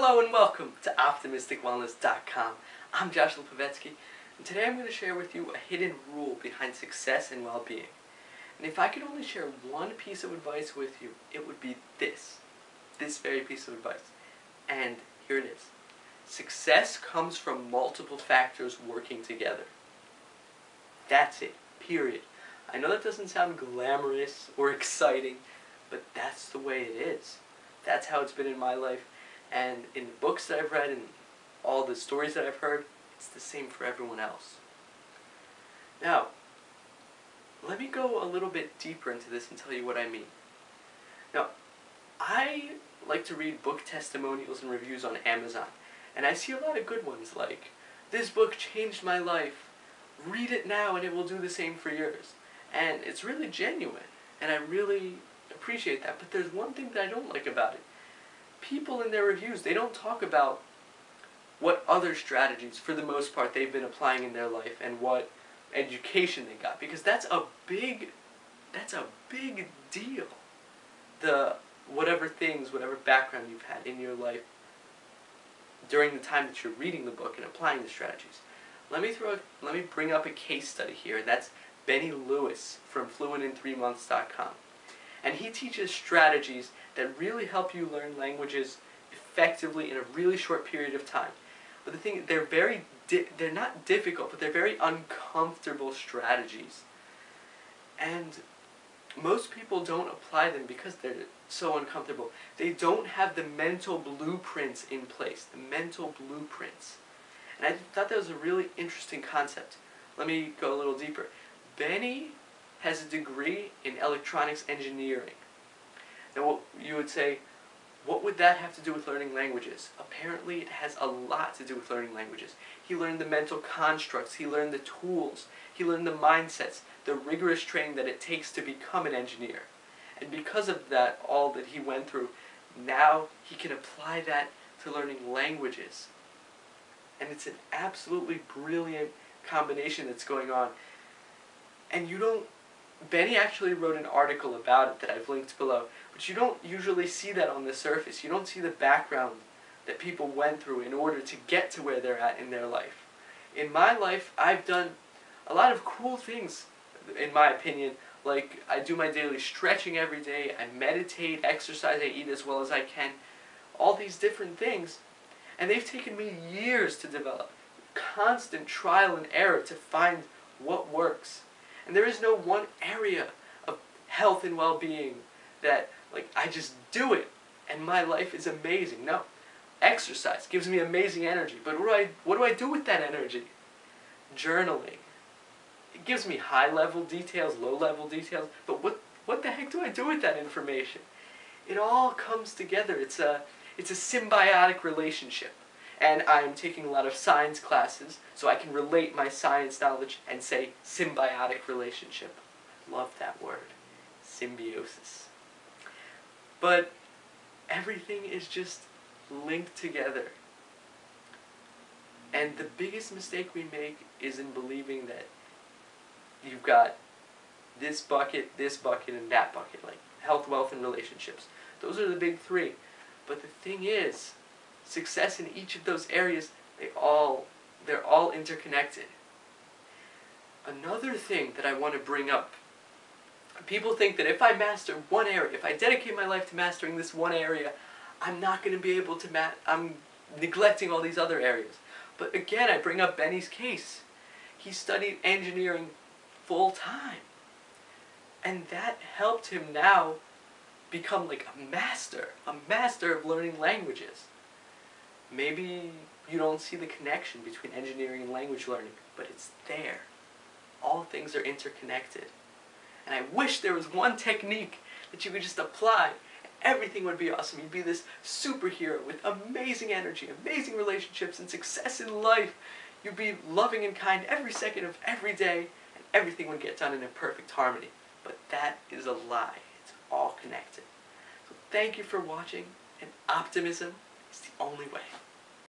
Hello and welcome to OptimisticWellness.com. I'm Joshua Pavetsky, and today I'm going to share with you a hidden rule behind success and well-being. And if I could only share one piece of advice with you, it would be this very piece of advice. And here it is. Success comes from multiple factors working together. That's it, period. I know that doesn't sound glamorous or exciting, but that's the way it is. That's how it's been in my life. And in the books that I've read and all the stories that I've heard, it's the same for everyone else. Now, let me go a little bit deeper into this and tell you what I mean. Now, I like to read book testimonials and reviews on Amazon, and I see a lot of good ones like, "This book changed my life. Read it now and it will do the same for yours." And it's really genuine, and I really appreciate that. But there's one thing that I don't like about it. People in their reviews, they don't talk about what other strategies, for the most part, they've been applying in their life and what education they got, because that's a big deal. Whatever background you've had in your life during the time that you're reading the book and applying the strategies. Let me bring up a case study here. That's Benny Lewis from FluentIn3months.com. And he teaches strategies that really help you learn languages effectively in a really short period of time. But the thing, they're not difficult, but they're very uncomfortable strategies. And most people don't apply them because they're so uncomfortable. They don't have the mental blueprints in place, the mental blueprints. And I thought that was a really interesting concept. Let me go a little deeper. Benny has a degree in electronics engineering. Now you would say, what would that have to do with learning languages? Apparently it has a lot to do with learning languages. He learned the mental constructs, he learned the tools, he learned the mindsets, the rigorous training that it takes to become an engineer. And because of that, all that he went through, now he can apply that to learning languages. And it's an absolutely brilliant combination that's going on. And Benny actually wrote an article about it that I've linked below, but you don't usually see that on the surface. You don't see the background that people went through in order to get to where they're at in their life. In my life, I've done a lot of cool things, in my opinion, like I do my daily stretching every day, I meditate, exercise, I eat as well as I can, all these different things, and they've taken me years to develop, constant trial and error to find what works. And there is no one area of health and well-being that, I just do it and my life is amazing. No. Exercise gives me amazing energy, but what do I do with that energy? Journaling. It gives me high-level details, low-level details, but what the heck do I do with that information? It all comes together. It's a symbiotic relationship. And I'm taking a lot of science classes, so I can relate my science knowledge and say symbiotic relationship. Love that word. Symbiosis. But everything is just linked together. And the biggest mistake we make is in believing that you've got this bucket, and that bucket, like health, wealth, and relationships. Those are the big three. But the thing is, success in each of those areas, they're all interconnected. Another thing that I want to bring up, people think that if I master one area, if I dedicate my life to mastering this one area, I'm not going to be able to I'm neglecting all these other areas. But again, I bring up Benny's case. He studied engineering full time. And that helped him now become like a master of learning languages. Maybe you don't see the connection between engineering and language learning, but it's there. All things are interconnected. And I wish there was one technique that you could just apply, and everything would be awesome. You'd be this superhero with amazing energy, amazing relationships, and success in life. You'd be loving and kind every second of every day, and everything would get done in a perfect harmony. But that is a lie. It's all connected. So thank you for watching, and optimism is the only way.